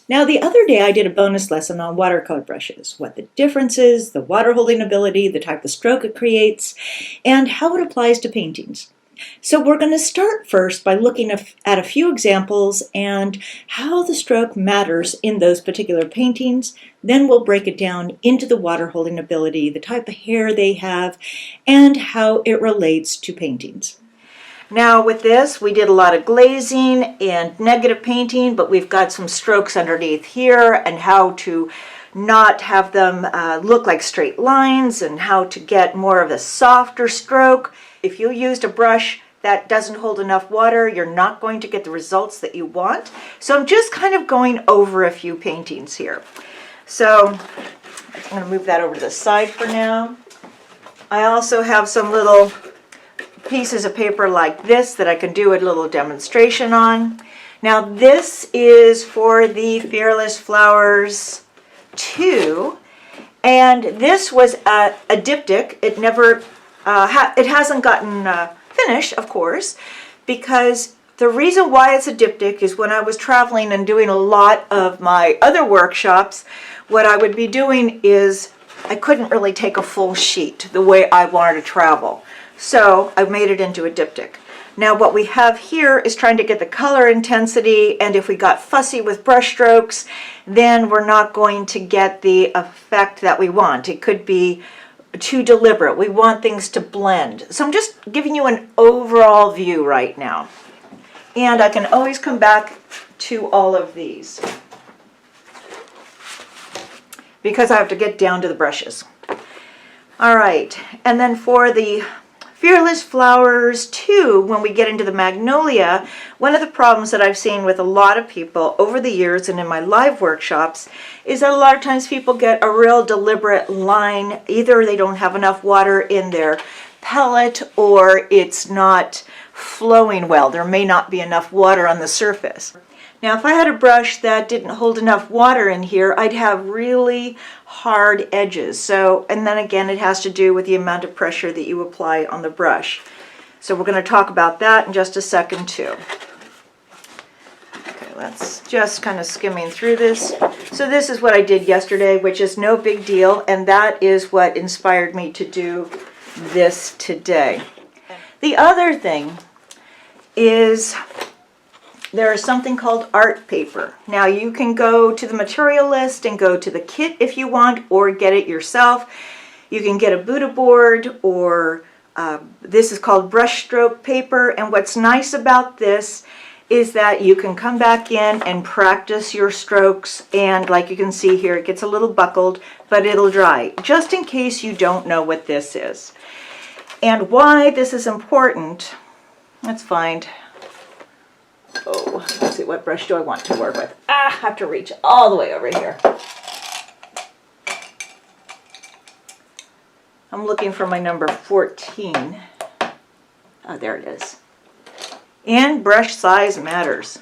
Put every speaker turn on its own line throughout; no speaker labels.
Now, the other day I did a bonus lesson on watercolor brushes, what the difference is, the water holding ability, the type of stroke it creates, and how it applies to paintings. So we're going to start first by looking at a few examples and how the stroke matters in those particular paintings. Then we'll break it down into the water holding ability, the type of hair they have, and how it relates to paintings. Now with this, we did a lot of glazing and negative painting, but we've got some strokes underneath here and how to not have them look like straight lines and how to get more of a softer stroke. If you used a brush that doesn't hold enough water, you're not going to get the results that you want. So I'm just kind of going over a few paintings here. So I'm going to move that over to the side for now. I also have some little pieces of paper like this that I can do a little demonstration on. Now this is for the Fearless Flowers 2, and this was a diptych. It never, it hasn't gotten finished, of course, because the reason why it's a diptych is when I was traveling and doing a lot of my other workshops, what I would be doing is I couldn't really take a full sheet the way I wanted to travel. So I made it into a diptych. Now what we have here is trying to get the color intensity, and if we got fussy with brush strokes, then we're not going to get the effect that we want. It could be too deliberate. We want things to blend. So I'm just giving you an overall view right now. And I can always come back to all of these because I have to get down to the brushes. All right, and then for the Fearless Flowers 2, when we get into the Magnolia, one of the problems that I've seen with a lot of people over the years and in my live workshops is that a lot of times people get a real deliberate line. Either they don't have enough water in their palette or it's not flowing well. There may not be enough water on the surface. Now if I had a brush that didn't hold enough water in here, I'd have really hard edges. So, and then again, it has to do with the amount of pressure that you apply on the brush. So we're going to talk about that in just a second too. Okay, let's just kind of skimming through this. So this is what I did yesterday, which is no big deal, and that is what inspired me to do this today. The other thing is there is something called art paper. Now you can go to the material list and go to the kit if you want, or get it yourself. You can get a Buddha board, or this is called brush stroke paper, and what's nice about this is that you can come back in and practice your strokes, and like you can see here, it gets a little buckled, but it'll dry, just in case you don't know what this is. And why this is important, let's find, oh, let's see, what brush do I want to work with? I have to reach all the way over here. I'm looking for my number 14. Oh, there it is. And brush size matters.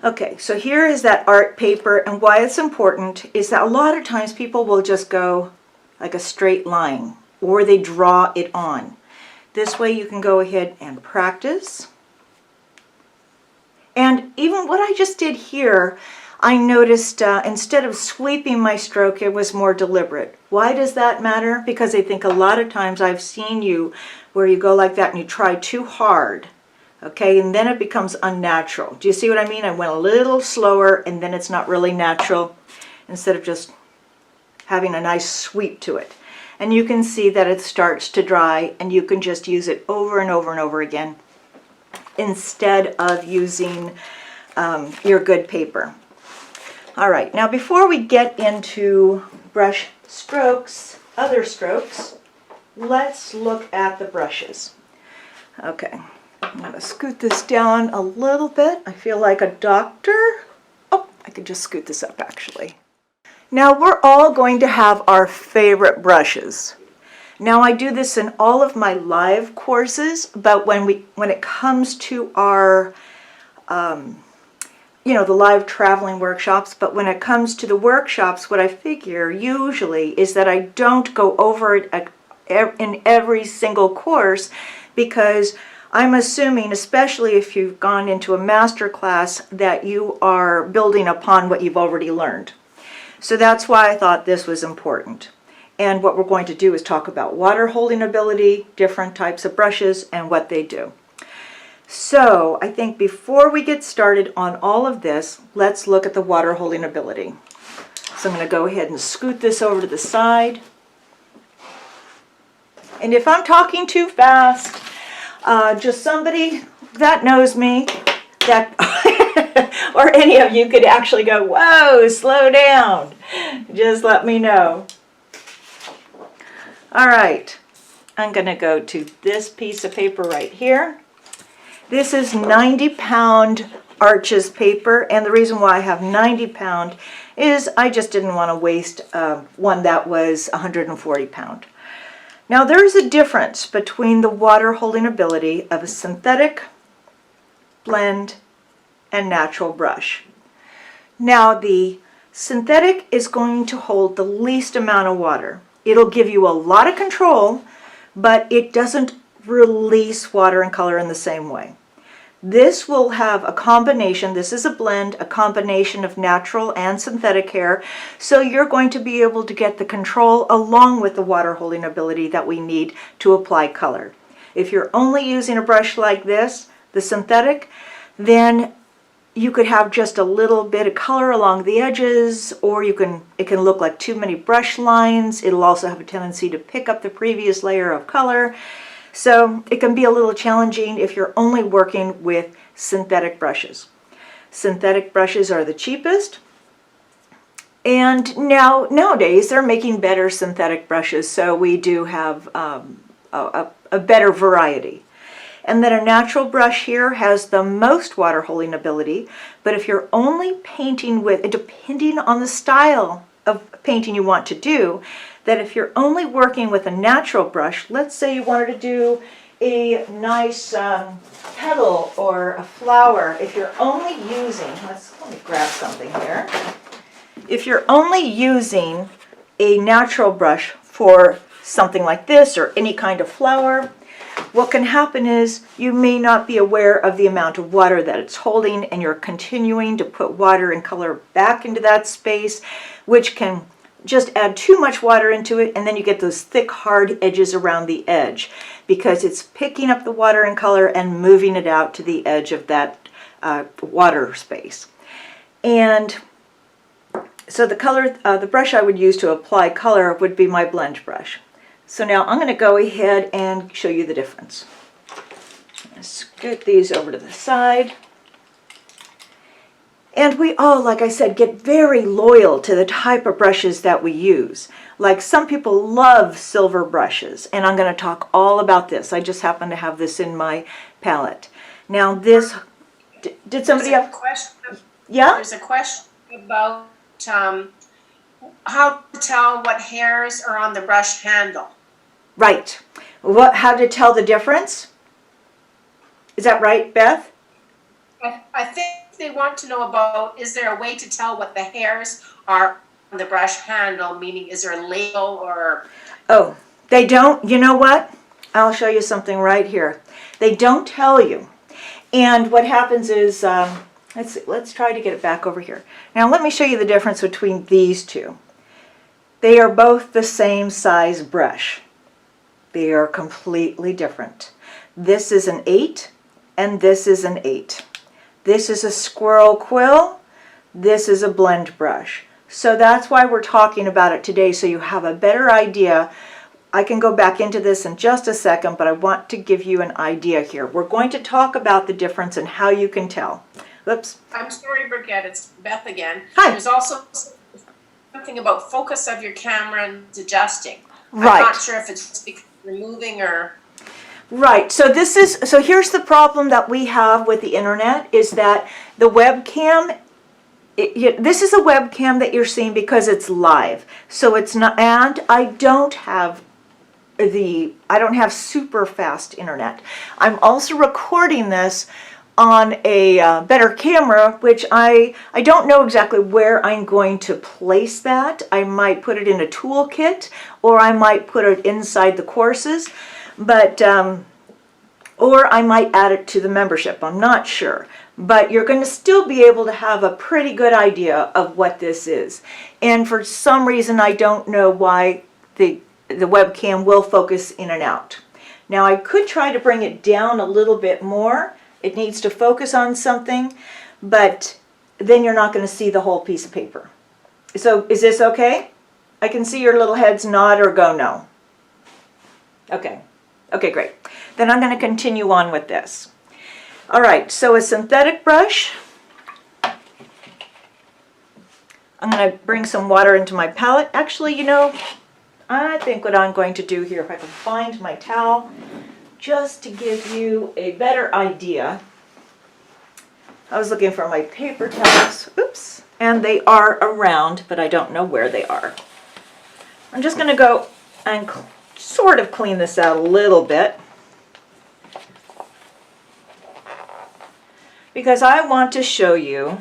Okay, so here is that art paper, and why it's important is that a lot of times people will just go like a straight line, or they draw it on. This way you can go ahead and practice. And even what I just did here, I noticed instead of sweeping my stroke, it was more deliberate. Why does that matter? Because I think a lot of times I've seen you where you go like that and you try too hard, okay, and then it becomes unnatural. Do you see what I mean? I went a little slower and then it's not really natural, instead of just having a nice sweep to it. And you can see that it starts to dry, and you can just use it over and over and over again, instead of using your good paper. All right, now before we get into brush strokes, other strokes, let's look at the brushes. Okay, I'm going to scoot this down a little bit. I feel like a doctor. Oh, I could just scoot this up actually. Now we're all going to have our favorite brushes. Now I do this in all of my live courses, but when it comes to our, the live traveling workshops, but when it comes to the workshops, what I figure usually is that I don't go over it in every single course, because I'm assuming, especially if you've gone into a master class, that you are building upon what you've already learned. So that's why I thought this was important. And what we're going to do is talk about water holding ability, different types of brushes, and what they do. So I think before we get started on all of this, let's look at the water holding ability. So I'm going to go ahead and scoot this over to the side. And if I'm talking too fast, just somebody that knows me, that or any of you could actually go, whoa, slow down. Just let me know. All right, I'm going to go to this piece of paper right here. This is 90-pound Arches paper, and the reason why I have 90-pound is I just didn't want to waste one that was 140-pound. Now there's a difference between the water holding ability of a synthetic, blend, and natural brush. Now the synthetic is going to hold the least amount of water. It'll give you a lot of control, but it doesn't release water and color in the same way. This will have a combination, this is a blend, a combination of natural and synthetic hair, so you're going to be able to get the control along with the water holding ability that we need to apply color. If you're only using a brush like this, the synthetic, then you could have just a little bit of color along the edges, or it can look like too many brush lines. It'll also have a tendency to pick up the previous layer of color. So it can be a little challenging if you're only working with synthetic brushes. Synthetic brushes are the cheapest, and nowadays they're making better synthetic brushes, so we do have a better variety. And then a natural brush here has the most water holding ability, but if you're only painting with, depending on the style of painting you want to do, that if you're only working with a natural brush, let's say you wanted to do a nice petal or a flower, if you're only using, let me grab something here. If you're only using a natural brush for something like this or any kind of flower, what can happen is you may not be aware of the amount of water that it's holding, and you're continuing to put water and color back into that space, which can just add too much water into it, and then you get those thick, hard edges around the edge because it's picking up the water and color and moving it out to the edge of that water space. And so the brush I would use to apply color would be my blend brush. So now I'm going to go ahead and show you the difference. Scoot these over to the side. And we all, like I said, get very loyal to the type of brushes that we use. Like some people love silver brushes, and I'm going to talk all about this. I just happen to have this in my palette. Now this, did somebody have a question? Yeah?
There's a question about how to tell what hairs are on the brush handle.
Right. How to tell the difference? Is that right, Beth?
I think they want to know about, is there a way to tell what the hairs are on the brush handle, meaning is there a label or...
Oh, they don't? You know what? I'll show you something right here. They don't tell you. And what happens is, let's try to get it back over here. Now let me show you the difference between these two. They are both the same size brush. They are completely different. This is an 8 and this is an 8. This is a squirrel quill. This is a blend brush. So that's why we're talking about it today, so you have a better idea. I can go back into this in just a second, but I want to give you an idea here. We're going to talk about the difference and how you can tell. Oops.
I'm sorry, Brigitte, it's Beth again.
Hi.
There's also something about focus of your camera and adjusting.
Right.
I'm not sure if it's because you're moving or...
Right, so here's the problem that we have with the internet, is that the webcam, this is a webcam that you're seeing because it's live. So it's not, and I don't have super fast internet. I'm also recording this on a better camera, which I don't know exactly where I'm going to place that. I might put it in a toolkit, or I might put it inside the courses. But or I might add it to the membership. I'm not sure. But you're going to still be able to have a pretty good idea of what this is. And for some reason, I don't know why the webcam will focus in and out. Now I could try to bring it down a little bit more. It needs to focus on something, but then you're not going to see the whole piece of paper. So is this okay? I can see your little heads nod or go no. Okay. Okay, great. Then I'm going to continue on with this. All right, so a synthetic brush. I'm going to bring some water into my palette. Actually, you know, I think what I'm going to do here, if I can find my towel, just to give you a better idea. I was looking for my paper towels. Oops. And they are around, but I don't know where they are. I'm just going to go and sort of clean this out a little bit, because I want to show you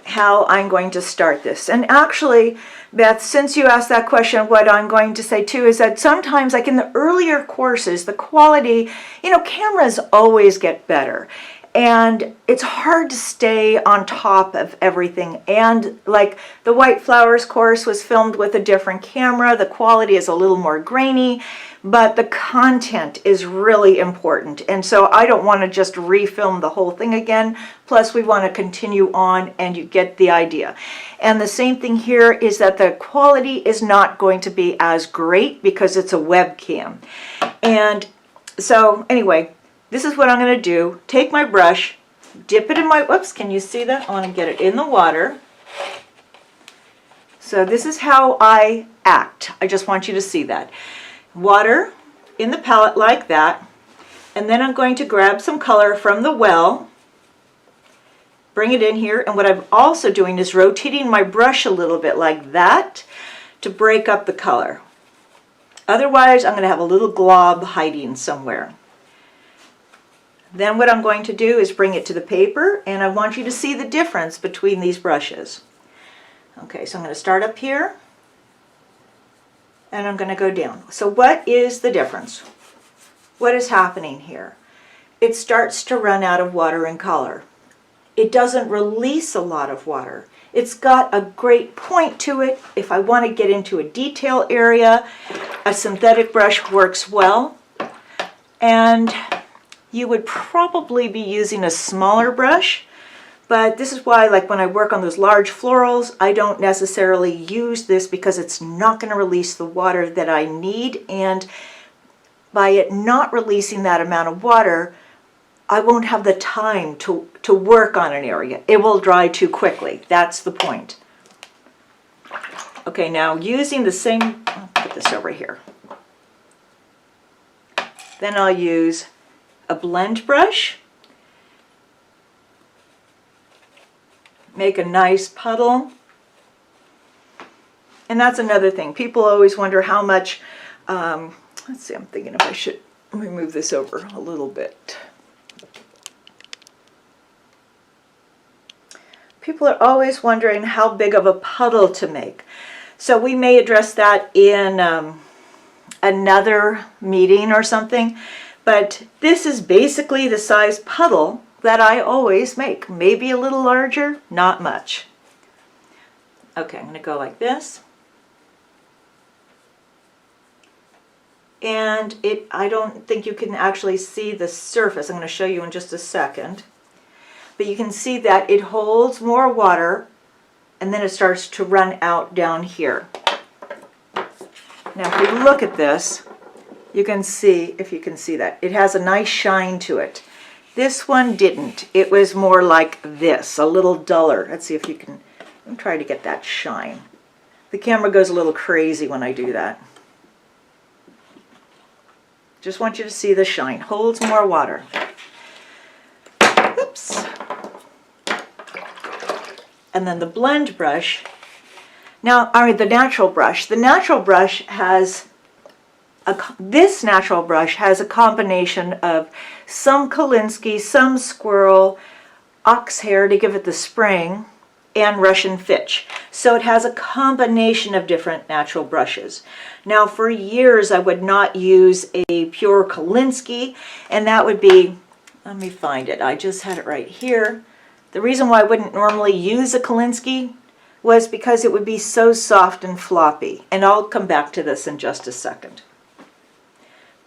how I'm going to start this. And actually, Beth, since you asked that question, what I'm going to say too is that sometimes, like in the earlier courses, the quality, you know, cameras always get better. And it's hard to stay on top of everything. And like the White Flowers course was filmed with a different camera. The quality is a little more grainy, but the content is really important. And so I don't want to just refilm the whole thing again. Plus we want to continue on, and you get the idea. And the same thing here is that the quality is not going to be as great because it's a webcam. And so anyway, this is what I'm going to do. Take my brush, dip it in my, whoops, can you see that? I want to get it in the water. So this is how I act. I just want you to see that. Water in the palette like that. And then I'm going to grab some color from the well, bring it in here. And what I'm also doing is rotating my brush a little bit like that to break up the color. Otherwise, I'm going to have a little glob hiding somewhere. Then what I'm going to do is bring it to the paper, and I want you to see the difference between these brushes. Okay, so I'm going to start up here, and I'm going to go down. So what is the difference? What is happening here? It starts to run out of water and color. It doesn't release a lot of water. It's got a great point to it. If I want to get into a detail area, a synthetic brush works well. And you would probably be using a smaller brush, but this is why, like when I work on those large florals, I don't necessarily use this because it's not going to release the water that I need, and by it not releasing that amount of water, I won't have the time to work on an area. It will dry too quickly. That's the point. Okay, now using the same, I'll put this over here. Then I'll use a blend brush, make a nice puddle. And that's another thing. People always wonder how much, let's see, I'm thinking if I should remove this over a little bit. People are always wondering how big of a puddle to make. So we may address that in another meeting or something. But this is basically the size puddle that I always make. Maybe a little larger, not much. Okay, I'm going to go like this. And I don't think you can actually see the surface. I'm going to show you in just a second. But you can see that it holds more water, and then it starts to run out down here. Now if we look at this, you can see, if you can see that, it has a nice shine to it. This one didn't. It was more like this, a little duller. Let's see if you can, I'm trying to get that shine. The camera goes a little crazy when I do that. Just want you to see the shine. Holds more water. Oops. And then the blend brush. Now, the natural brush. The natural brush has this natural brush has a combination of some Kolinsky, some squirrel, ox hair to give it the spring, and Russian Fitch. So it has a combination of different natural brushes. Now for years I would not use a pure Kolinsky, and that would be, let me find it, I just had it right here. The reason why I wouldn't normally use a Kolinsky was because it would be so soft and floppy, and I'll come back to this in just a second.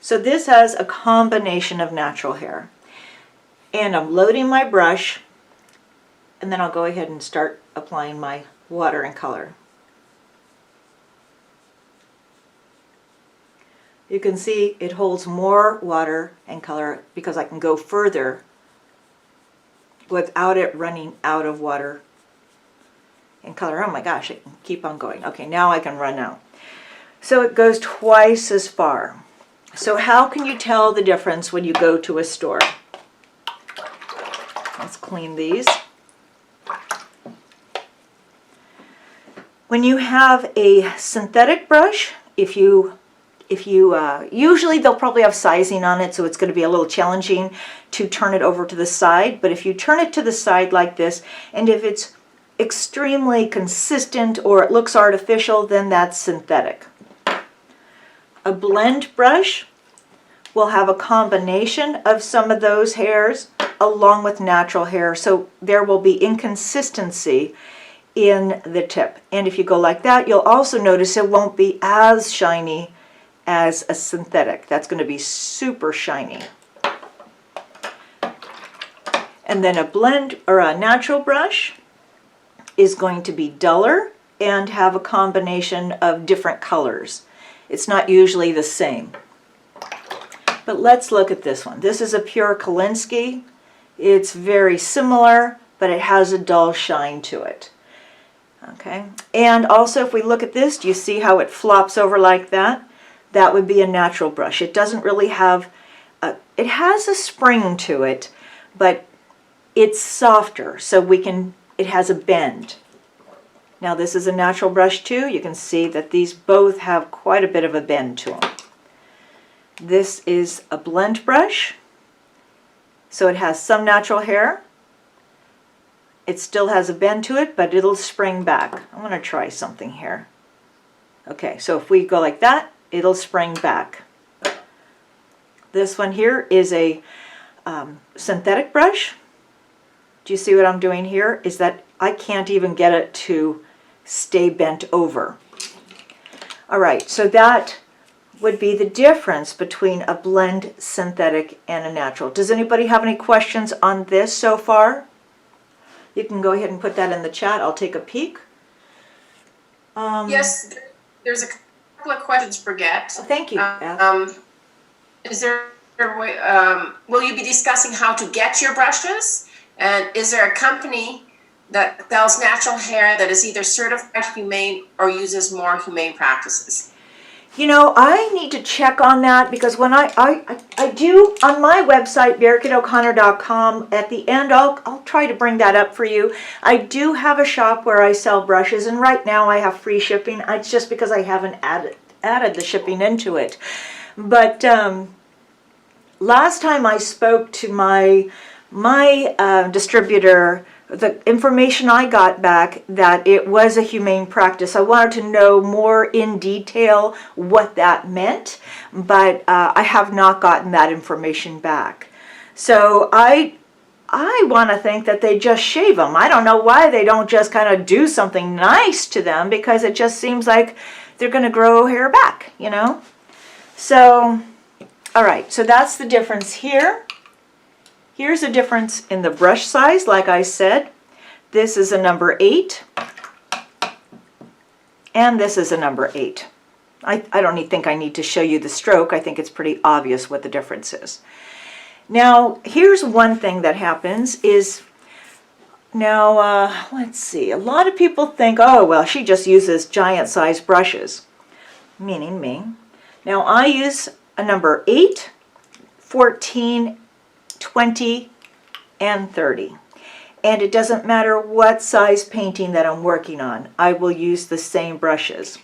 So this has a combination of natural hair. And I'm loading my brush, and then I'll go ahead and start applying my water and color. You can see it holds more water and color because I can go further without it running out of water and color. Oh my gosh, I can keep on going. Okay, now I can run out. So it goes twice as far. So how can you tell the difference when you go to a store? Let's clean these. When you have a synthetic brush, usually they'll probably have sizing on it, so it's going to be a little challenging to turn it over to the side. But if you turn it to the side like this, and if it's extremely consistent or it looks artificial, then that's synthetic. A blend brush will have a combination of some of those hairs along with natural hair, so there will be inconsistency in the tip. And if you go like that, you'll also notice it won't be as shiny as a synthetic. That's going to be super shiny. And then a blend or a natural brush is going to be duller and have a combination of different colors. It's not usually the same. But let's look at this one. This is a pure Kolinsky. It's very similar, but it has a dull shine to it. Okay, and also if we look at this, do you see how it flops over like that? That would be a natural brush. It doesn't really have, it has a spring to it, but it's softer, so it has a bend. Now this is a natural brush too. You can see that these both have quite a bit of a bend to them. This is a blend brush. So it has some natural hair. It still has a bend to it, but it'll spring back. I'm going to try something here. Okay, so if we go like that, it'll spring back. This one here is a synthetic brush. Do you see what I'm doing here? Is that I can't even get it to stay bent over. All right, so that would be the difference between a blend synthetic and a natural. Does anybody have any questions on this so far? You can go ahead and put that in the chat. I'll take a peek.
Yes, there's a couple of questions for Get.
Thank you.
Is there a way, will you be discussing how to get your brushes? And is there a company that sells natural hair that is either certified humane or uses more humane practices?
You know, I need to check on that because when I do on my website, BearkitO'Connor.com, at the end I'll try to bring that up for you. I do have a shop where I sell brushes, and right now I have free shipping. It's just because I haven't added the shipping into it. But last time I spoke to my distributor, the information I got back that it was a humane practice. I wanted to know more in detail what that meant, but I have not gotten that information back. So I want to think that they just shave them. I don't know why they don't just kind of do something nice to them, because it just seems like they're going to grow hair back, you know? So, all right, so that's the difference here. Here's a difference in the brush size, like I said. This is a number 8, and this is a number 8. I don't think I need to show you the stroke. I think it's pretty obvious what the difference is. Now, here's one thing that happens is, now, let's see. A lot of people think, oh, well, she just uses giant-sized brushes, meaning me. Now, I use a number 8, 14, 20, and 30. And it doesn't matter what size painting that I'm working on, I will use the same brushes.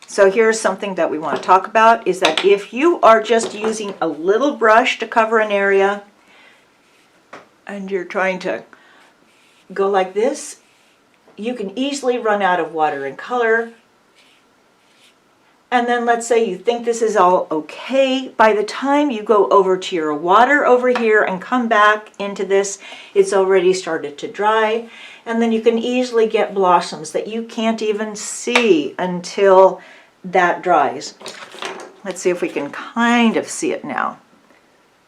So here's something that we want to talk about, is that if you are just using a little brush to cover an area, and you're trying to go like this, you can easily run out of water and color. And then let's say you think this is all okay. By the time you go over to your water over here and come back into this, it's already started to dry. And then you can easily get blossoms that you can't even see until that dries. Let's see if we can kind of see it now.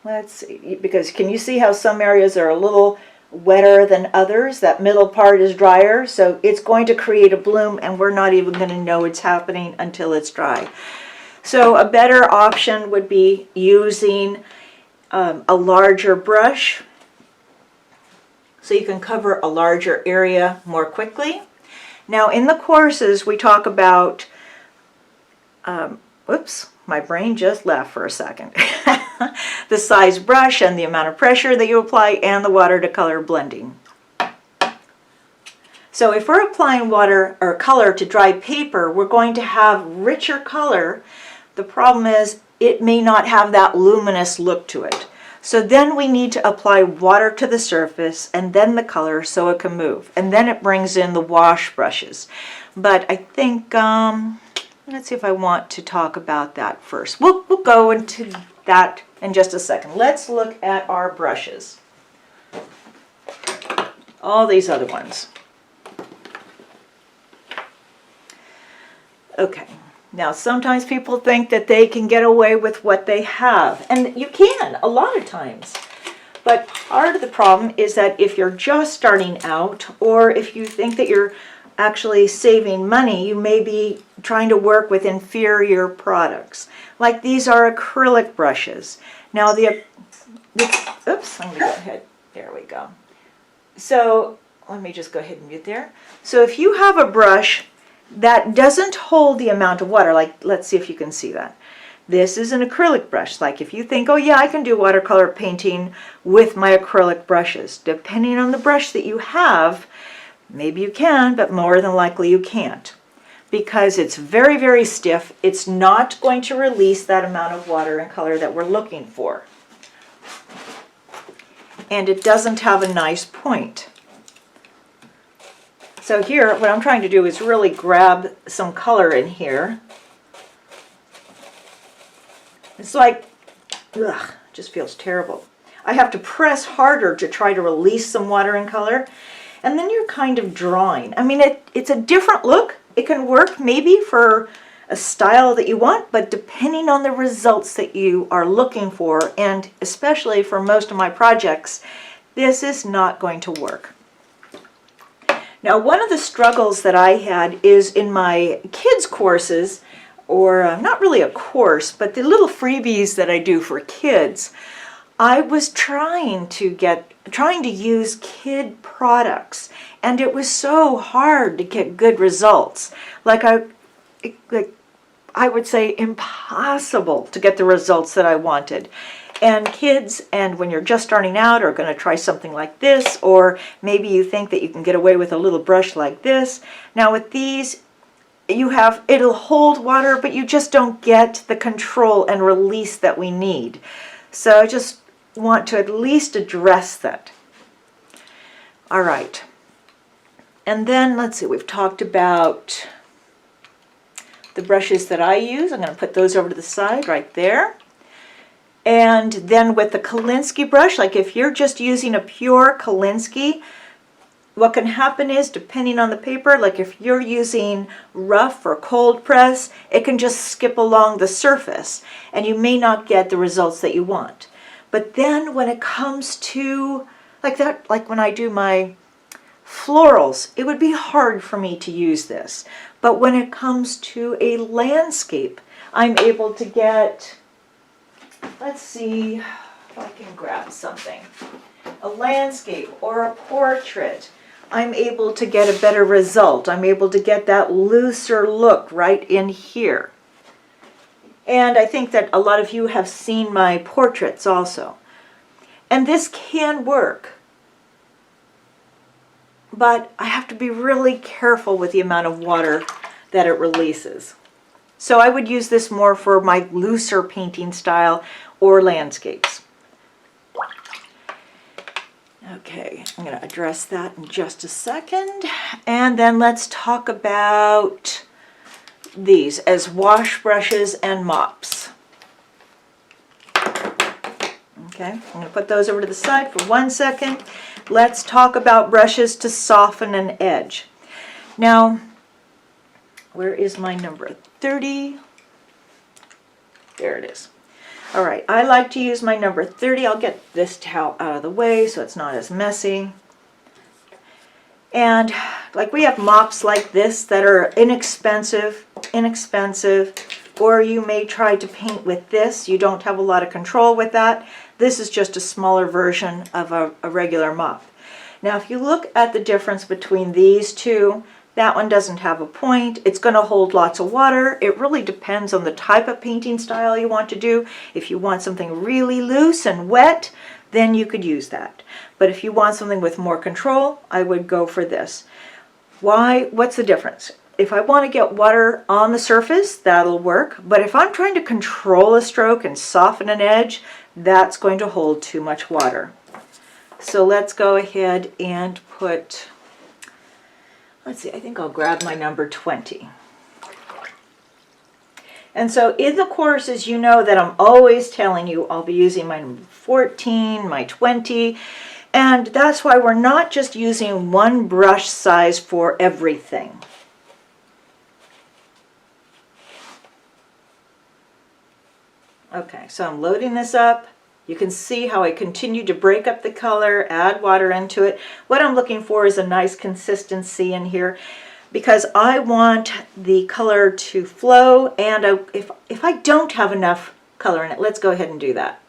Let's see, because can you see how some areas are a little wetter than others? That middle part is drier, so it's going to create a bloom and we're not even going to know it's happening until it's dry. So a better option would be using a larger brush so you can cover a larger area more quickly. Now in the courses we talk about, whoops, my brain just left for a second. The size brush and the amount of pressure that you apply and the watercolor blending. So if we're applying water or color to dry paper, we're going to have richer color. The problem is it may not have that luminous look to it. So then we need to apply water to the surface and then the color so it can move. And then it brings in the wash brushes. But I think, let's see if I want to talk about that first. We'll go into that in just a second. Let's look at our brushes. All these other ones. Okay, now sometimes people think that they can get away with what they have, and you can a lot of times. But part of the problem is that if you're just starting out, or if you think that you're actually saving money, you may be trying to work with inferior products. Like these are acrylic brushes. Now oops, I'm going to go ahead. There we go. So let me just go ahead and mute there. So if you have a brush that doesn't hold the amount of water, like let's see if you can see that. This is an acrylic brush. Like if you think, oh yeah, I can do watercolor painting with my acrylic brushes. Depending on the brush that you have, maybe you can, but more than likely you can't. Because it's very, very stiff. It's not going to release that amount of water and color that we're looking for. And it doesn't have a nice point. So here, what I'm trying to do is really grab some color in here. It's like, ugh, it just feels terrible. I have to press harder to try to release some water and color. And then you're kind of drawing. I mean, it's a different look. It can work maybe for a style that you want, but depending on the results that you are looking for, and especially for most of my projects, this is not going to work. Now, one of the struggles that I had is in my kids' courses, or not really a course, but the little freebies that I do for kids, I was trying to use kid products, and it was so hard to get good results. Like I would say impossible to get the results that I wanted. And kids, and when you're just starting out, are going to try something like this, or maybe you think that you can get away with a little brush like this. Now with these, it'll hold water, but you just don't get the control and release that we need. So I just want to at least address that. All right. And then let's see, we've talked about the brushes that I use. I'm going to put those over to the side right there. And then with the Kolinsky brush, like if you're just using a pure Kolinsky, what can happen is, depending on the paper, like if you're using rough or cold press, it can just skip along the surface and you may not get the results that you want. But then when it comes to like when I do my florals, it would be hard for me to use this. But when it comes to a landscape, I'm able to get, let's see if I can grab something, a landscape or a portrait. I'm able to get a better result. I'm able to get that looser look right in here. And I think that a lot of you have seen my portraits also. And this can work. But I have to be really careful with the amount of water that it releases. So I would use this more for my looser painting style or landscapes. Okay, I'm going to address that in just a second. And then let's talk about these as wash brushes and mops. Okay, I'm going to put those over to the side for 1 second. Let's talk about brushes to soften an edge. Now, where is my number 30? There it is. All right, I like to use my number 30. I'll get this towel out of the way so it's not as messy. And like we have mops like this that are inexpensive, or you may try to paint with this. You don't have a lot of control with that. This is just a smaller version of a regular mop. Now, if you look at the difference between these two, that one doesn't have a point. It's going to hold lots of water. It really depends on the type of painting style you want to do. If you want something really loose and wet, then you could use that. But if you want something with more control, I would go for this. Why? What's the difference? If I want to get water on the surface, that'll work. But if I'm trying to control a stroke and soften an edge, that's going to hold too much water. So let's go ahead and put, let's see, I think I'll grab my number 20. And so in the courses, you know that I'm always telling you I'll be using my number 14, my 20, and that's why we're not just using one brush size for everything. Okay, so I'm loading this up. You can see how I continue to break up the color, add water into it. What I'm looking for is a nice consistency in here because I want the color to flow, and if I don't have enough color in it, let's go ahead and do that.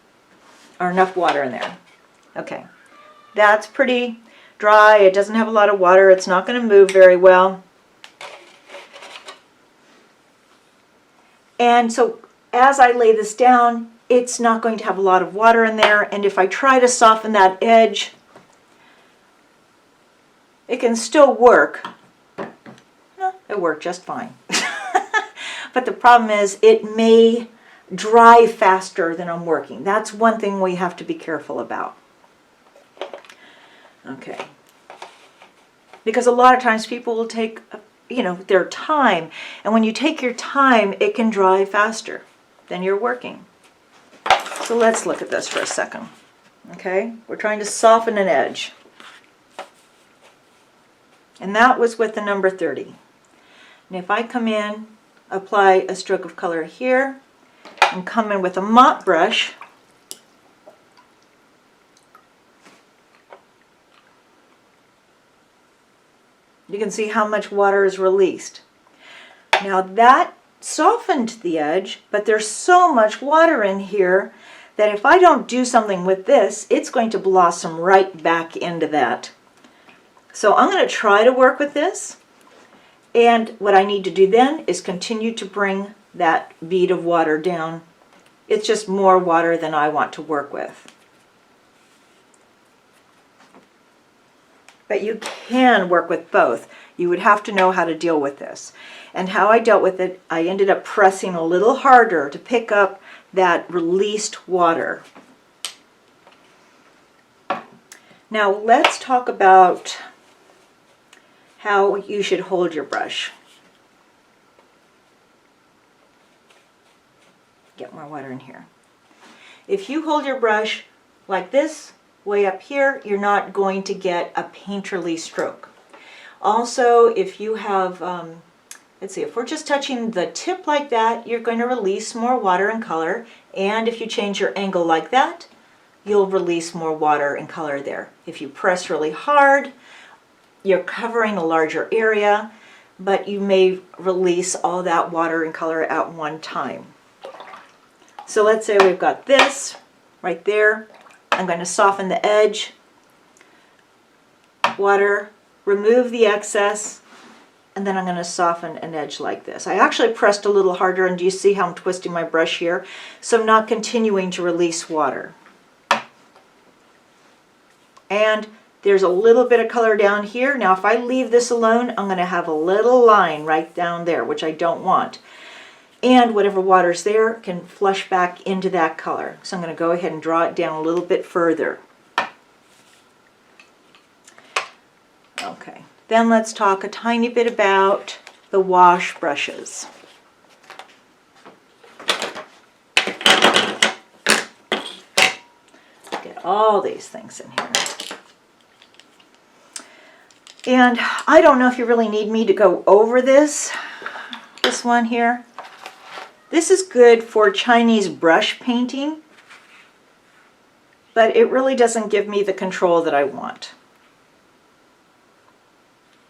Or enough water in there. Okay, that's pretty dry. It doesn't have a lot of water. It's not going to move very well. And so as I lay this down, it's not going to have a lot of water in there, and if I try to soften that edge, it can still work. No, it worked just fine. But the problem is it may dry faster than I'm working. That's one thing we have to be careful about. Okay. Because a lot of times people will take, their time, and when you take your time, it can dry faster than you're working. So let's look at this for a second. Okay, we're trying to soften an edge. And that was with the number 30. And if I come in, apply a stroke of color here, and come in with a mop brush, you can see how much water is released. Now that softened the edge, but there's so much water in here that if I don't do something with this, it's going to blossom right back into that. So I'm going to try to work with this, and what I need to do then is continue to bring that bead of water down. It's just more water than I want to work with. But you can work with both. You would have to know how to deal with this. And how I dealt with it, I ended up pressing a little harder to pick up that released water. Now let's talk about how you should hold your brush. Get more water in here. If you hold your brush like this, way up here, you're not going to get a painterly stroke. Also, if you have, let's see, if we're just touching the tip like that, you're going to release more water and color. And if you change your angle like that, you'll release more water and color there. If you press really hard, you're covering a larger area, but you may release all that water and color at one time. So let's say we've got this right there. I'm going to soften the edge, water, remove the excess, and then I'm going to soften an edge like this. I actually pressed a little harder, and do you see how I'm twisting my brush here? So I'm not continuing to release water. And there's a little bit of color down here. Now if I leave this alone, I'm going to have a little line right down there, which I don't want. And whatever water's there can flush back into that color. So I'm going to go ahead and draw it down a little bit further. Okay, then let's talk a tiny bit about the wash brushes. Get all these things in here. And I don't know if you really need me to go over this one here. This is good for Chinese brush painting, but it really doesn't give me the control that I want.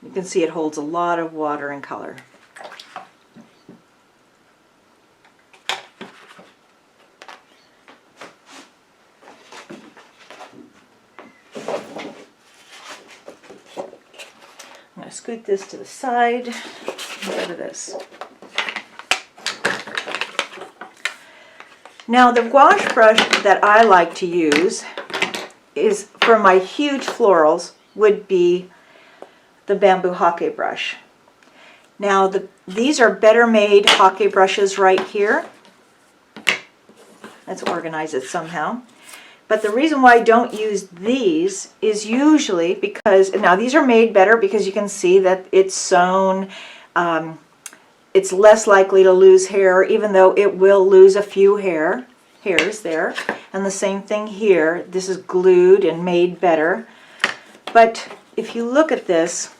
You can see it holds a lot of water and color. I'm going to scoot this to the side and go to this. Now the wash brush that I like to use is for my huge florals would be the bamboo hake brush. Now these are better made hake brushes right here. Let's organize it somehow. But the reason why I don't use these is usually because, now these are made better because you can see that it's sewn. It's less likely to lose hair, even though it will lose a few hairs there. And the same thing here. This is glued and made better. But if you look at this,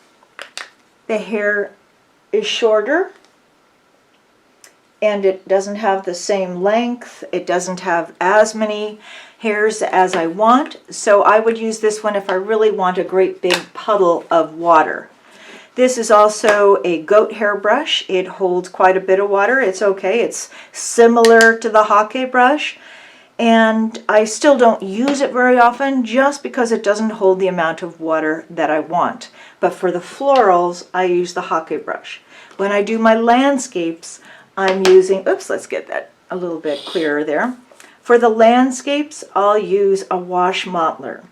the hair is shorter and it doesn't have the same length. It doesn't have as many hairs as I want. So I would use this one if I really want a great big puddle of water. This is also a goat hair brush. It holds quite a bit of water. It's okay. It's similar to the hake brush. And I still don't use it very often just because it doesn't hold the amount of water that I want. But for the florals, I use the hake brush. When I do my landscapes, I'm using, oops, let's get that a little bit clearer there. For the landscapes, I'll use a wash mottler.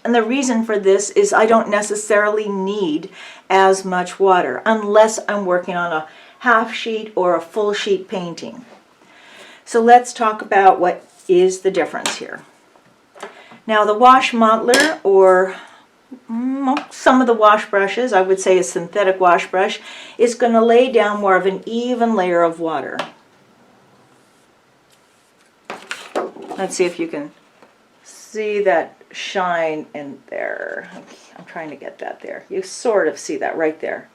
And the reason for this is I don't necessarily need as much water unless I'm working on a half sheet or a full sheet painting. So let's talk about what is the difference here. Now the wash mottler, or some of the wash brushes, I would say a synthetic wash brush, is going to lay down more of an even layer of water. Let's see if you can see that shine in there. I'm trying to get that there. You sort of see that right there.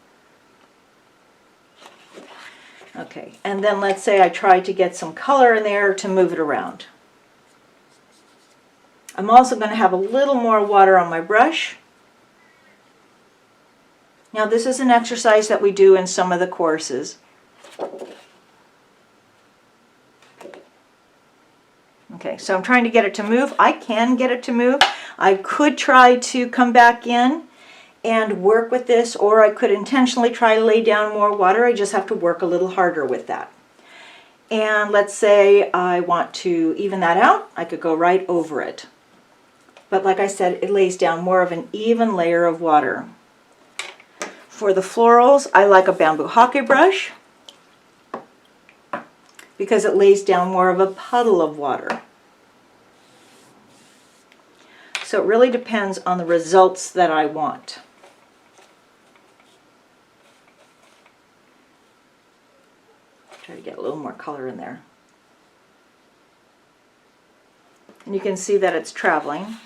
Okay, and then let's say I try to get some color in there to move it around. I'm also going to have a little more water on my brush. Now this is an exercise that we do in some of the courses. Okay, so I'm trying to get it to move. I can get it to move. I could try to come back in and work with this, or I could intentionally try to lay down more water. I just have to work a little harder with that. And let's say I want to even that out. I could go right over it. But like I said, it lays down more of an even layer of water. For the florals, I like a bamboo hake brush because it lays down more of a puddle of water. So it really depends on the results that I want. Try to get a little more color in there. And you can see that it's traveling.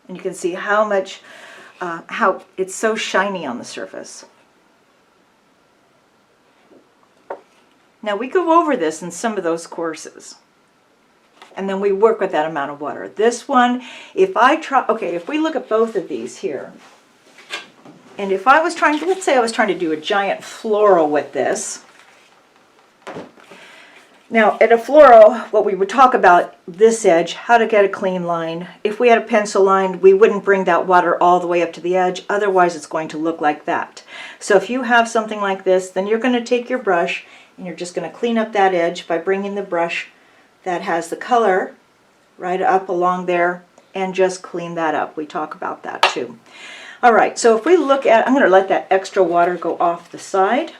And you can see how much, how it's so shiny on the surface. Now we go over this in some of those courses. And then we work with that amount of water. This one, if I try, okay, if we look at both of these here, and if I was trying to, let's say I was trying to do a giant floral with this. Now at a floral, what we would talk about this edge, how to get a clean line. If we had a pencil line, we wouldn't bring that water all the way up to the edge, otherwise it's going to look like that. So if you have something like this, then you're going to take your brush and you're just going to clean up that edge by bringing the brush that has the color right up along there and just clean that up. We talk about that too. All right, so if we look at, I'm going to let that extra water go off the side.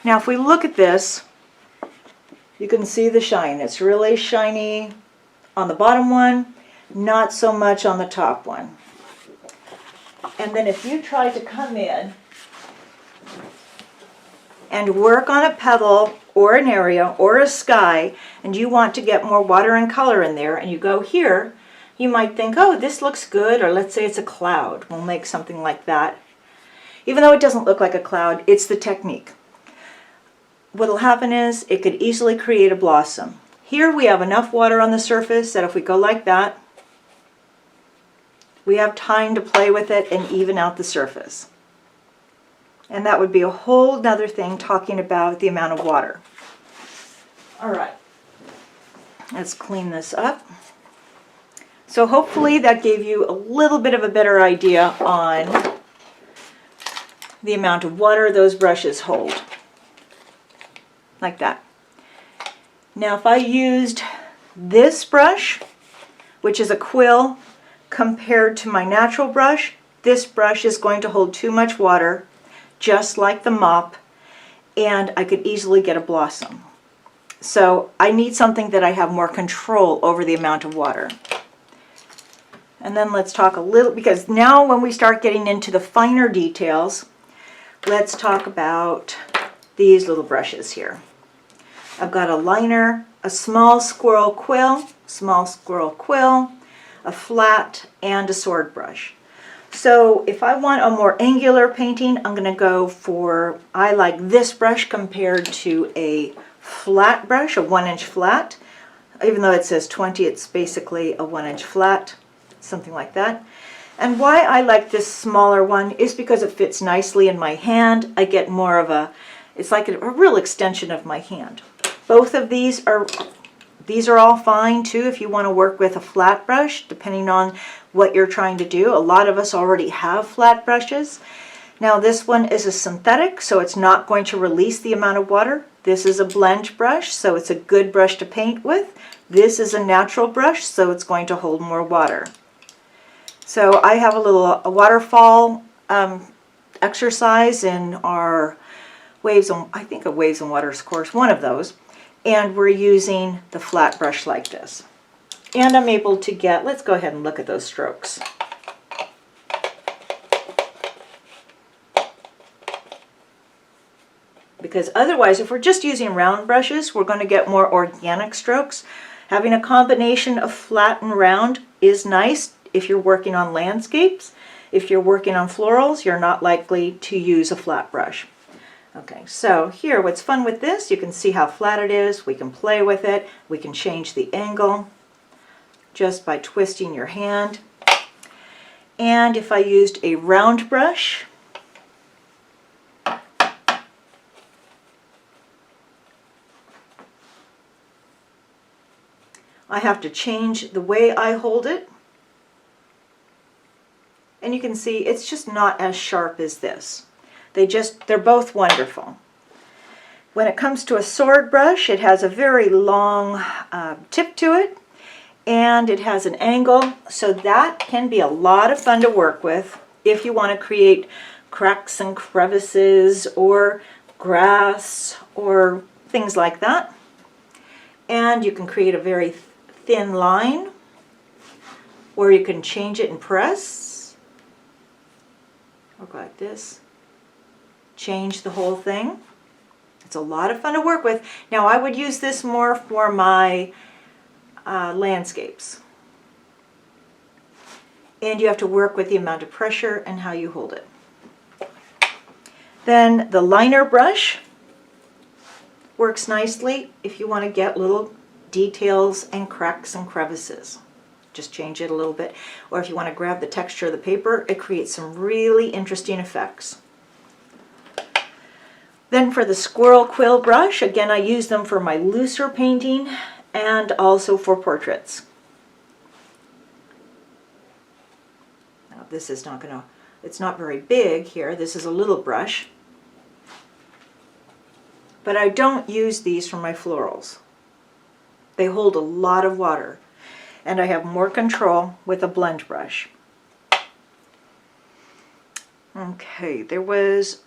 Now if we look at this, you can see the shine. It's really shiny on the bottom one. not so much on the top one. And then if you try to come in and work on a petal or an area or a sky, and you want to get more water and color in there, and you go here, you might think, oh, this looks good, or let's say it's a cloud. We'll make something like that. Even though it doesn't look like a cloud, it's the technique. What'll happen is it could easily create a blossom. Here we have enough water on the surface that if we go like that, we have time to play with it and even out the surface. And that would be a whole nother thing talking about the amount of water. All right, let's clean this up. So hopefully that gave you a little bit of a better idea on the amount of water those brushes hold. Like that. Now if I used this brush, which is a quill, compared to my natural brush, this brush is going to hold too much water, just like the mop, and I could easily get a blossom. So I need something that I have more control over the amount of water. And then let's talk a little, because now when we start getting into the finer details, let's talk about these little brushes here. I've got a liner, a small squirrel quill, a flat, and a sword brush. So if I want a more angular painting, I'm going to go for, I like this brush compared to a flat brush, a 1-inch flat. Even though it says 20, it's basically a 1-inch flat, something like that. And why I like this smaller one is because it fits nicely in my hand. I get more of a, it's like a real extension of my hand. Both of these are all fine too if you want to work with a flat brush, depending on what you're trying to do. A lot of us already have flat brushes. Now this one is a synthetic, so it's not going to release the amount of water. This is a blend brush, so it's a good brush to paint with. This is a natural brush, so it's going to hold more water. So I have a waterfall exercise in our Waves and, I think a Waves and Waters course, one of those. And we're using the flat brush like this. And I'm able to get, let's go ahead and look at those strokes. Because otherwise, if we're just using round brushes, we're going to get more organic strokes. Having a combination of flat and round is nice if you're working on landscapes. If you're working on florals, you're not likely to use a flat brush. Okay, so here, what's fun with this, you can see how flat it is. We can play with it. We can change the angle just by twisting your hand. And if I used a round brush, I have to change the way I hold it. And you can see it's just not as sharp as this. They're both wonderful. When it comes to a sword brush, it has a very long tip to it, and it has an angle, so that can be a lot of fun to work with if you want to create cracks and crevices or grass or things like that. And you can create a very thin line, or you can change it and press. Look like this. Change the whole thing. It's a lot of fun to work with. Now I would use this more for my landscapes. And you have to work with the amount of pressure and how you hold it. Then the liner brush works nicely if you want to get little details and cracks and crevices. Just change it a little bit. Or if you want to grab the texture of the paper, it creates some really interesting effects. Then for the squirrel quill brush, again I use them for my looser painting and also for portraits. Now this is it's not very big here, this is a little brush. But I don't use these for my florals. They hold a lot of water, and I have more control with a blend brush. Okay, I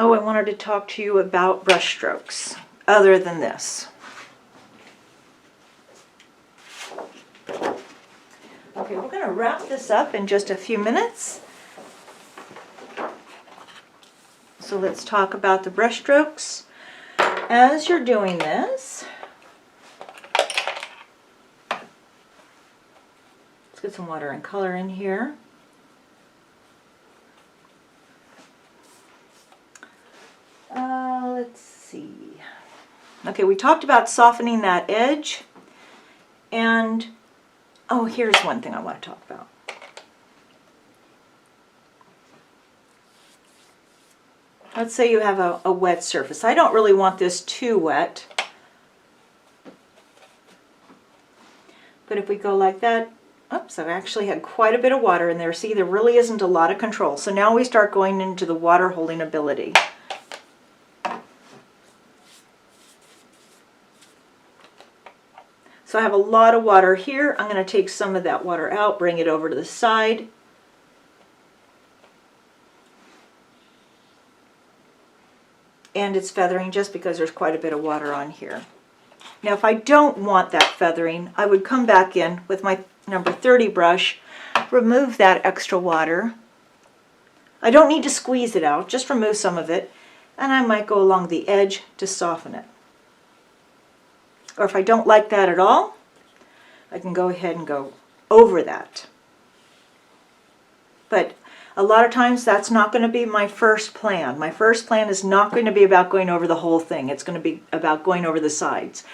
wanted to talk to you about brush strokes, other than this. Okay, we're going to wrap this up in just a few minutes. So let's talk about the brush strokes. As you're doing this, let's get some water and color in here. Let's see. Okay, we talked about softening that edge. And, oh, here's one thing I want to talk about. Let's say you have a wet surface. I don't really want this too wet. But if we go like that, oops, I've actually had quite a bit of water in there. See, there really isn't a lot of control. So now we start going into the water holding ability. So I have a lot of water here. I'm going to take some of that water out, bring it over to the side. And it's feathering just because there's quite a bit of water on here. Now if I don't want that feathering, I would come back in with my number 30 brush, remove that extra water. I don't need to squeeze it out, just remove some of it, and I might go along the edge to soften it. Or if I don't like that at all, I can go ahead and go over that. But a lot of times that's not going to be my first plan. My first plan is not going to be about going over the whole thing. It's going to be about going over the sides.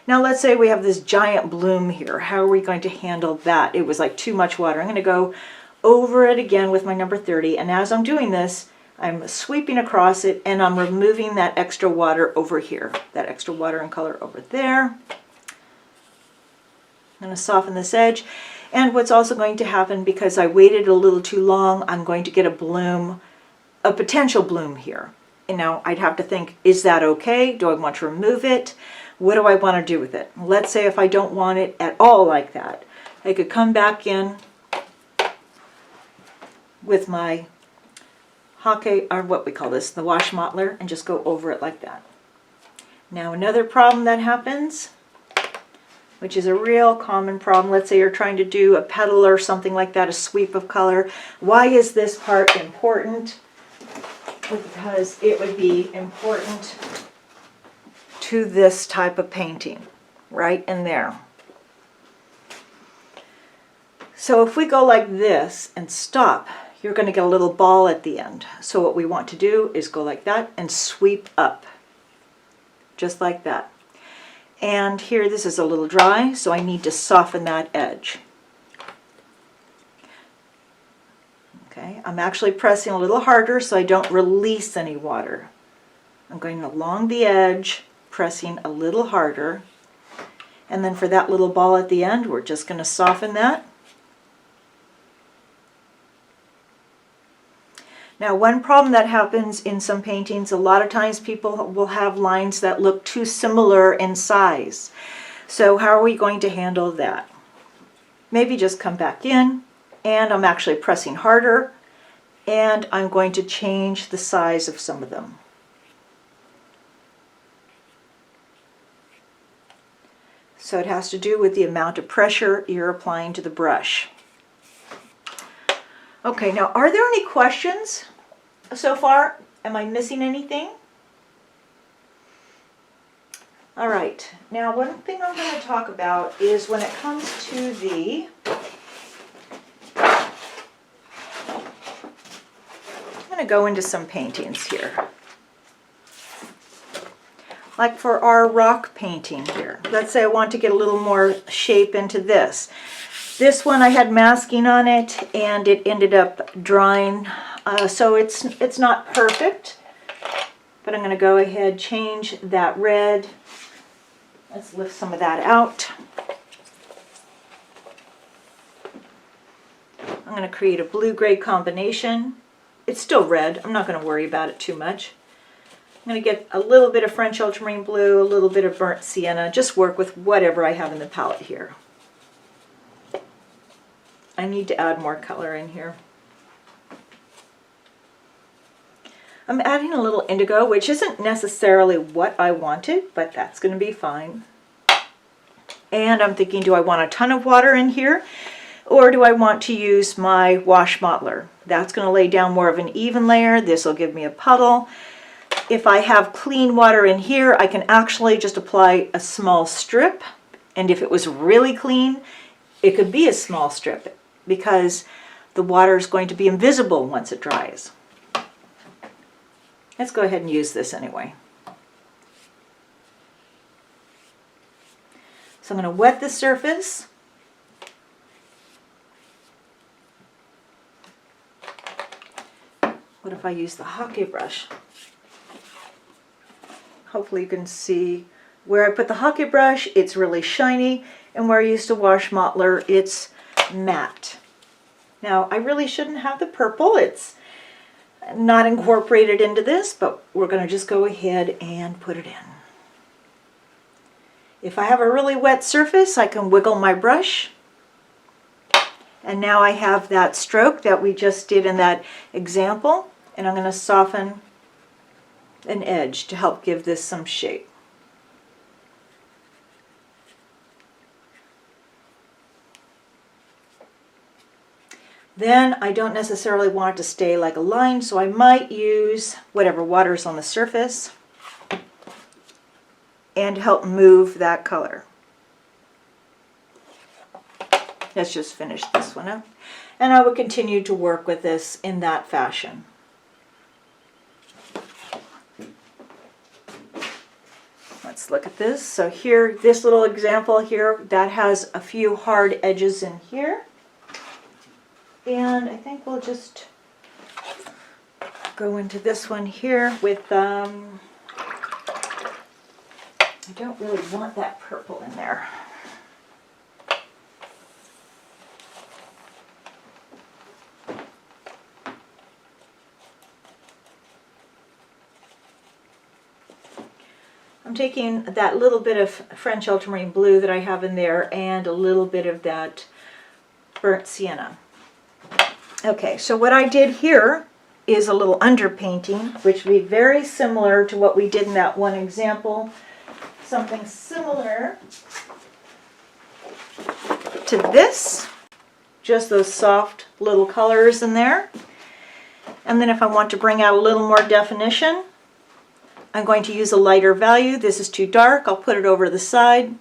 Now let's say we have this giant bloom here. How are we going to handle that? It was like too much water. I'm going to go over it again with my number 30, and as I'm doing this, I'm sweeping across it and I'm removing that extra water over here. That extra water and color over there. I'm going to soften this edge. And what's also going to happen, because I waited a little too long, I'm going to get a bloom, a potential bloom here. And now I'd have to think, is that okay? Do I want to remove it? What do I want to do with it? Let's say if I don't want it at all like that, I could come back in with my hake, or what we call this, the wash mottler, and just go over it like that. Now another problem that happens, which is a real common problem. Let's say you're trying to do a petal or something like that, a sweep of color. Why is this part important? Because it would be important to this type of painting, right in there. So if we go like this and stop, you're going to get a little ball at the end. So what we want to do is go like that and sweep up, just like that. And here, this is a little dry, so I need to soften that edge. Okay, I'm actually pressing a little harder so I don't release any water. I'm going along the edge, pressing a little harder. And then for that little ball at the end, we're just going to soften that. Now, one problem that happens in some paintings, a lot of times people will have lines that look too similar in size. So how are we going to handle that? Maybe just come back in, and I'm actually pressing harder, and I'm going to change the size of some of them. So it has to do with the amount of pressure you're applying to the brush. Okay, now are there any questions so far? Am I missing anything? All right, now one thing I'm going to talk about is when it comes to the I'm going to go into some paintings here. Like for our rock painting here. Let's say I want to get a little more shape into this. This one I had masking on it and it ended up drying, so it's not perfect, but I'm going to go ahead, change that red. Let's lift some of that out. I'm going to create a blue-gray combination. It's still red. I'm not going to worry about it too much. I'm going to get a little bit of French ultramarine blue, a little bit of burnt sienna, just work with whatever I have in the palette here. I need to add more color in here. I'm adding a little indigo, which isn't necessarily what I wanted, but that's going to be fine. And I'm thinking, do I want a ton of water in here? Or do I want to use my wash modeler? That's going to lay down more of an even layer. This will give me a puddle. If I have clean water in here, I can actually just apply a small strip. And if it was really clean, it could be a small strip because the water is going to be invisible once it dries. Let's go ahead and use this anyway. So I'm going to wet the surface. What if I use the hake brush? Hopefully you can see where I put the hake brush, it's really shiny, and where I used a wash modeler, it's matte. Now, I really shouldn't have the purple. It's not incorporated into this, but we're going to just go ahead and put it in. If I have a really wet surface, I can wiggle my brush. And now I have that stroke that we just did in that example, and I'm going to soften an edge to help give this some shape. Then I don't necessarily want it to stay like a line, so I might use whatever water's on the surface and help move that color. Let's just finish this one up. And I will continue to work with this in that fashion. Let's look at this. So here, this little example here, that has a few hard edges in here. And I think we'll just go into this one here with, I don't really want that purple in there. I'm taking that little bit of French ultramarine blue that I have in there and a little bit of that burnt sienna. Okay, so what I did here is a little underpainting, which would be very similar to what we did in that one example. Something similar to this, just those soft little colors in there. And then if I want to bring out a little more definition, I'm going to use a lighter value. This is too dark. I'll put it over the side.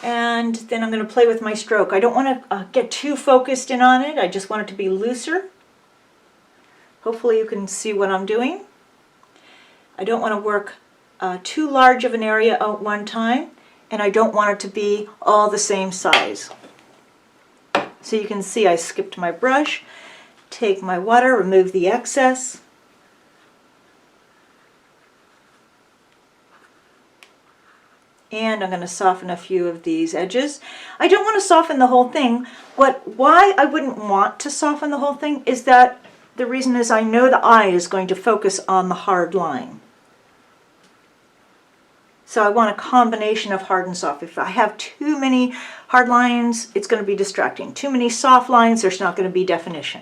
And then I'm going to play with my stroke. I don't want to get too focused in on it. I just want it to be looser. Hopefully you can see what I'm doing. I don't want to work too large of an area at one time, and I don't want it to be all the same size. So you can see I skipped my brush, take my water, remove the excess. And I'm going to soften a few of these edges. I don't want to soften the whole thing. Why I wouldn't want to soften the whole thing is that the reason is I know the eye is going to focus on the hard line. So I want a combination of hard and soft. If I have too many hard lines, it's going to be distracting. Too many soft lines, there's not going to be definition.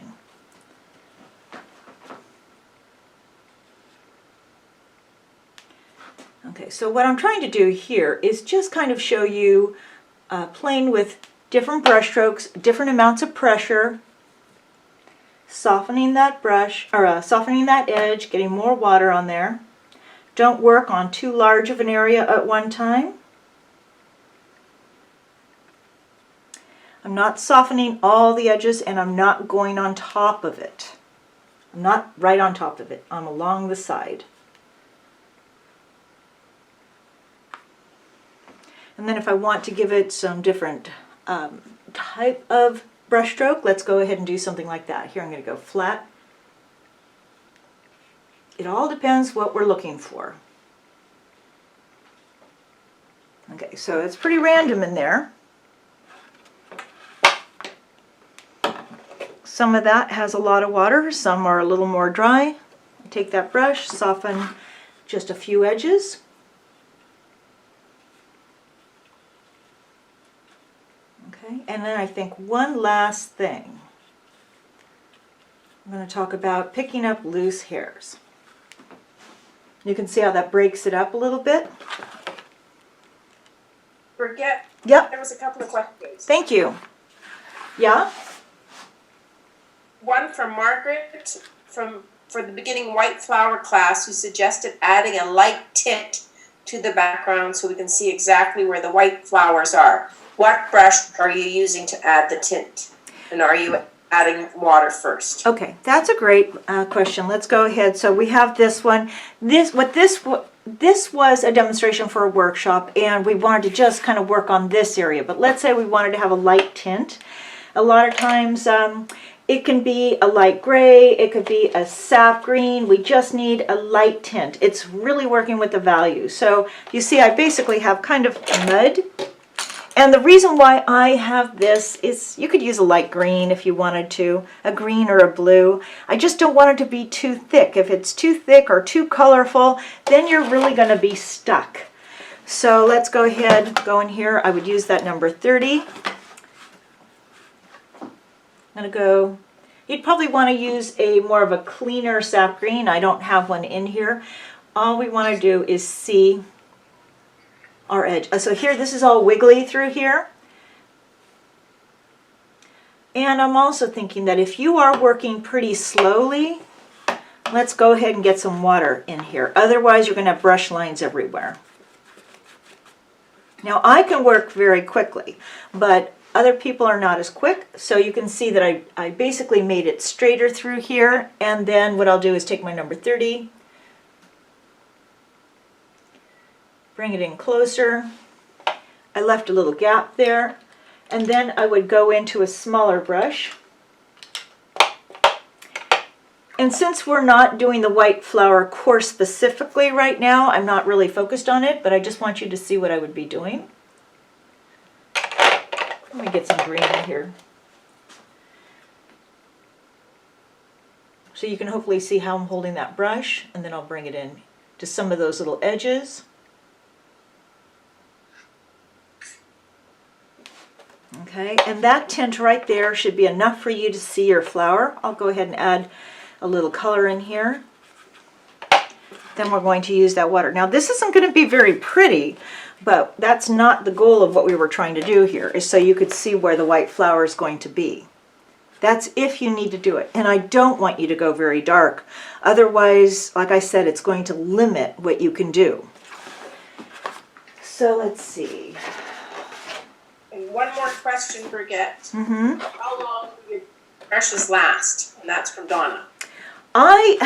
Okay, so what I'm trying to do here is just kind of show you playing with different brush strokes, different amounts of pressure, softening that brush, or softening that edge, getting more water on there. Don't work on too large of an area at one time. I'm not softening all the edges, and I'm not going on top of it. I'm not right on top of it. I'm along the side. And then if I want to give it some different type of brush stroke, let's go ahead and do something like that. Here I'm going to go flat. It all depends what we're looking for. Okay, so it's pretty random in there. Some of that has a lot of water, some are a little more dry. Take that brush, soften just a few edges. Okay, and then I think one last thing. I'm going to talk about picking up loose hairs. You can see how that breaks it up a little bit.
Forget.
Yep.
There was a couple of questions.
Thank you. Yeah?
One from Margaret for the beginning white flower class, who suggested adding a light tint to the background so we can see exactly where the white flowers are. What brush are you using to add the tint? And are you adding water first?
Okay, that's a great question. Let's go ahead. So we have this one. This was a demonstration for a workshop, and we wanted to just kind of work on this area. But let's say we wanted to have a light tint. A lot of times it can be a light gray, it could be a sap green. We just need a light tint. It's really working with the value. So you see I basically have kind of mud. And the reason why I have this is you could use a light green if you wanted to, a green or a blue. I just don't want it to be too thick. If it's too thick or too colorful, then you're really going to be stuck. So let's go ahead, go in here. I would use that number 30. I'm going to go, you'd probably want to use a more of a cleaner sap green. I don't have one in here. All we want to do is see our edge. So here, this is all wiggly through here. And I'm also thinking that if you are working pretty slowly, let's go ahead and get some water in here. Otherwise, you're going to have brush lines everywhere. Now, I can work very quickly, but other people are not as quick. So you can see that I basically made it straighter through here. And then what I'll do is take my number 30, bring it in closer. I left a little gap there. And then I would go into a smaller brush. And since we're not doing the white flower course specifically right now, I'm not really focused on it, but I just want you to see what I would be doing. Let me get some green in here. So you can hopefully see how I'm holding that brush, and then I'll bring it in to some of those little edges. Okay, and that tint right there should be enough for you to see your flower. I'll go ahead and add a little color in here. Then we're going to use that water. Now this isn't going to be very pretty, but that's not the goal of what we were trying to do here, is so you could see where the white flower is going to be. That's if you need to do it. And I don't want you to go very dark. Otherwise, like I said, it's going to limit what you can do. So let's see.
And one more question, Brigitte.
Mm-hmm.
How long do your brushes last? And that's from Donna.
I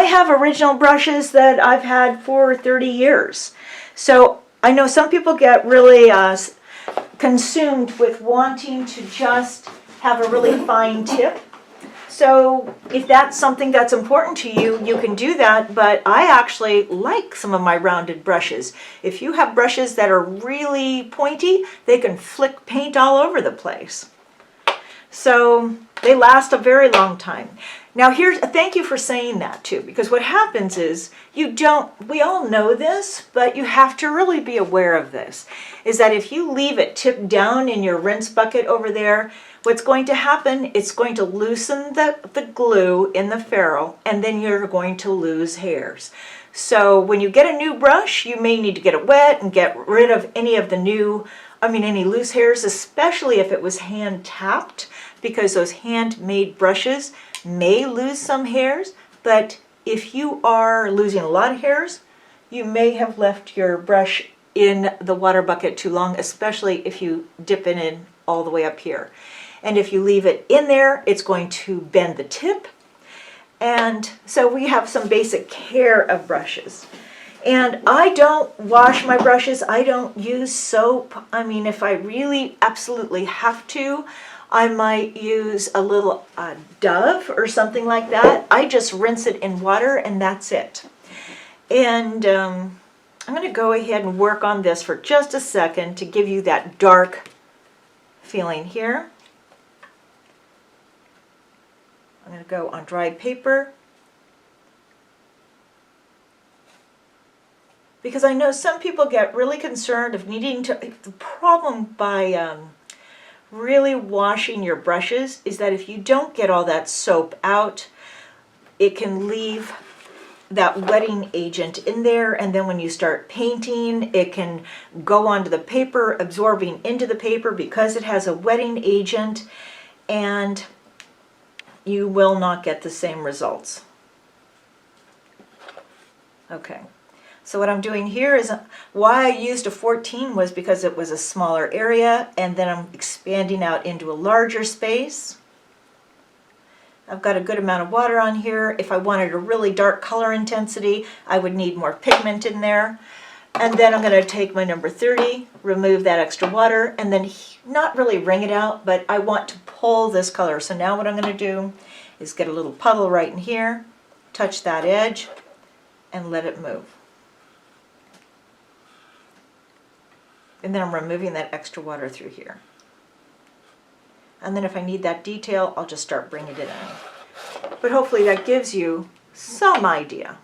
have original brushes that I've had for 30 years. So I know some people get really consumed with wanting to just have a really fine tip. So if that's something that's important to you, you can do that, but I actually like some of my rounded brushes. If you have brushes that are really pointy, they can flick paint all over the place. So they last a very long time. Now thank you for saying that too, because what happens is we all know this, but you have to really be aware of this, is that if you leave it tipped down in your rinse bucket over there, what's going to happen, it's going to loosen the glue in the ferrule, and then you're going to lose hairs. So when you get a new brush, you may need to get it wet and get rid of any loose hairs, especially if it was hand tapped, because those handmade brushes may lose some hairs. But if you are losing a lot of hairs, you may have left your brush in the water bucket too long, especially if you dip it in all the way up here. And if you leave it in there, it's going to bend the tip. And so we have some basic care of brushes. And I don't wash my brushes. I don't use soap. I mean, if I really absolutely have to, I might use a little Dove or something like that. I just rinse it in water and that's it. And I'm going to go ahead and work on this for just a second to give you that dark feeling here. I'm going to go on dry paper, because I know some people get really concerned of needing to. The problem by really washing your brushes is that if you don't get all that soap out, it can leave that wetting agent in there, and then when you start painting, it can go onto the paper, absorbing into the paper because it has a wetting agent, and you will not get the same results. Okay, so what I'm doing here is, why I used a 14 was because it was a smaller area, and then I'm expanding out into a larger space. I've got a good amount of water on here. If I wanted a really dark color intensity, I would need more pigment in there. And then I'm going to take my number 30, remove that extra water, and then not really wring it out, but I want to pull this color. So now what I'm going to do is get a little puddle right in here, touch that edge, and let it move. And then I'm removing that extra water through here. And then if I need that detail, I'll just start bringing it in. But hopefully that gives you some idea.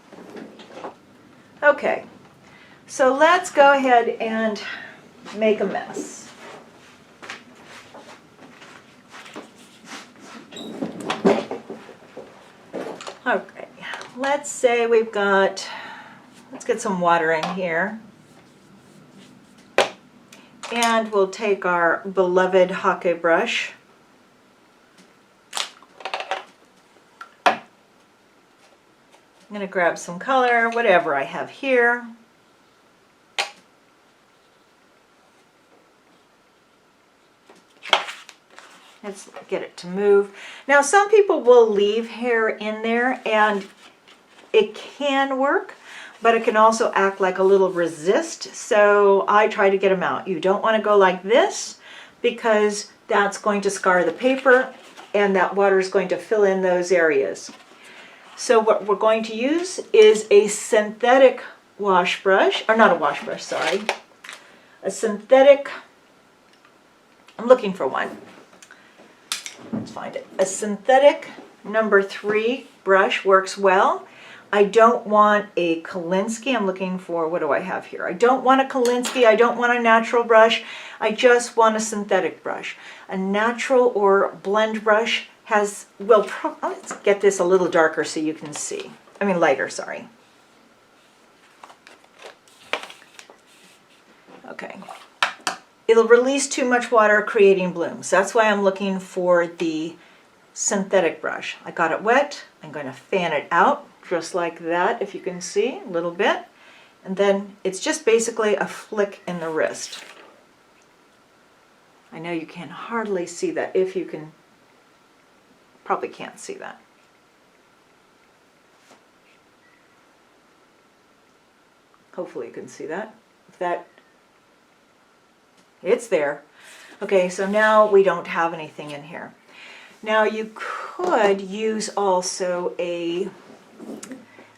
Okay, so let's go ahead and make a mess. Okay, let's say we've got, let's get some water in here. And we'll take our beloved hake brush. I'm going to grab some color, whatever I have here. Let's get it to move. Now some people will leave hair in there, and it can work, but it can also act like a little resist, so I try to get them out. You don't want to go like this because that's going to scar the paper, and that water is going to fill in those areas. So what we're going to use is a synthetic wash brush, or not a wash brush, sorry. A synthetic, I'm looking for one. Let's find it. A synthetic number 3 brush works well. I don't want a Kolinsky. I'm looking for, what do I have here? I don't want a Kolinsky. I don't want a natural brush. I just want a synthetic brush. A natural or blend brush has, well, let's get this a little darker so you can see. I mean lighter, sorry. Okay. It'll release too much water, creating blooms. That's why I'm looking for the synthetic brush. I got it wet. I'm going to fan it out just like that, if you can see a little bit. And then it's just basically a flick in the wrist. I know you can hardly see that. If you can, probably can't see that. Hopefully you can see that. If that, it's there. Okay, so now we don't have anything in here. Now you could use also a,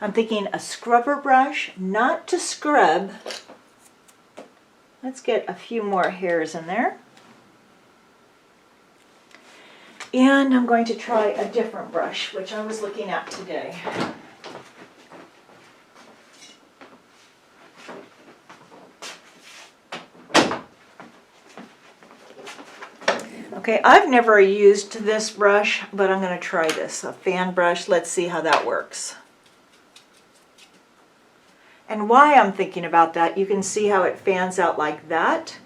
I'm thinking a scrubber brush, not to scrub. Let's get a few more hairs in there. And I'm going to try a different brush, which I was looking at today. Okay, I've never used this brush, but I'm going to try this, a fan brush. Let's see how that works. And why I'm thinking about that, you can see how it fans out like that.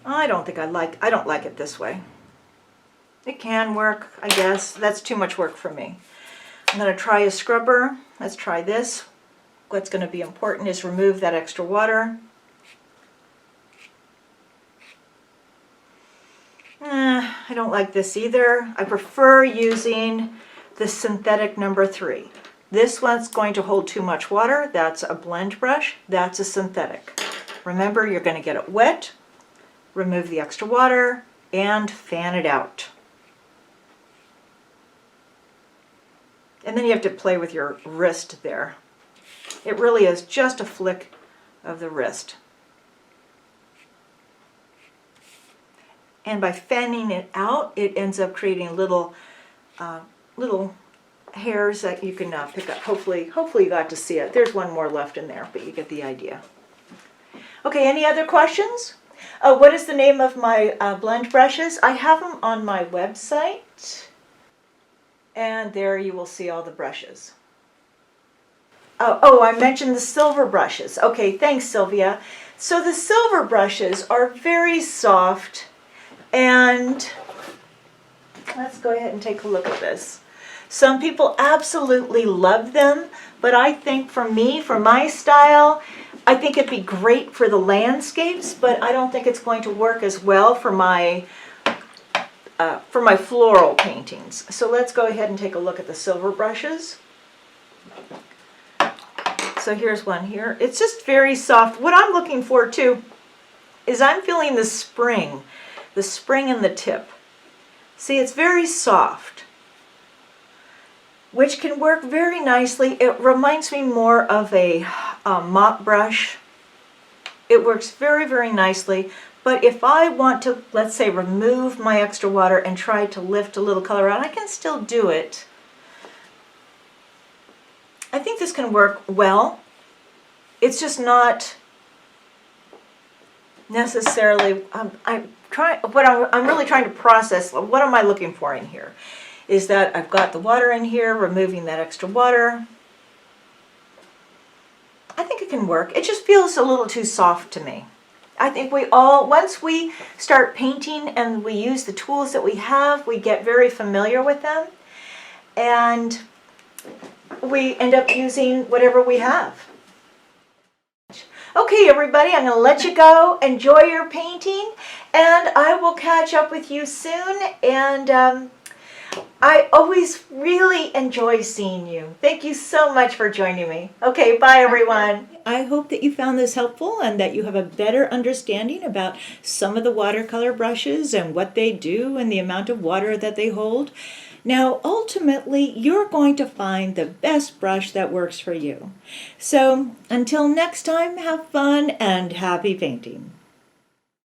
I don't like it this way. It can work, I guess. That's too much work for me. I'm going to try a scrubber. Let's try this. What's going to be important is remove that extra water. I don't like this either. I prefer using the synthetic number 3. This one's going to hold too much water. That's a blend brush. That's a synthetic. Remember, you're going to get it wet, remove the extra water, and fan it out. And then you have to play with your wrist there. It really is just a flick of the wrist. And by fanning it out, it ends up creating little hairs that you can pick up. Hopefully you got to see it. There's one more left in there, but you get the idea. Okay, any other questions? What is the name of my blend brushes? I have them on my website. And there you will see all the brushes. Oh, I mentioned the silver brushes. Okay, thanks, Sylvia. So the silver brushes are very soft, and let's go ahead and take a look at this. Some people absolutely love them, but I think for me, for my style, I think it'd be great for the landscapes, but I don't think it's going to work as well for my floral paintings. So let's go ahead and take a look at the silver brushes. So here's one here. It's just very soft. What I'm looking for too is I'm feeling the spring in the tip. See, it's very soft, which can work very nicely. It reminds me more of a mop brush. It works very, very nicely. But if I want to, let's say, remove my extra water and try to lift a little color out, I can still do it. I think this can work well. It's just not necessarily, I'm really trying to process, what am I looking for in here? Is that I've got the water in here, removing that extra water. I think it can work. It just feels a little too soft to me. I think once we start painting and we use the tools that we have, we get very familiar with them, and we end up using whatever we have. Okay, everybody, I'm going to let you go. Enjoy your painting, and I will catch up with you soon. And I always really enjoy seeing you. Thank you so much for joining me. Okay, bye, everyone. I hope that you found this helpful and that you have a better understanding about some of the watercolor brushes and what they do and the amount of water that they hold. Now, ultimately, you're going to find the best brush that works for you. So, until next time, have fun and happy painting.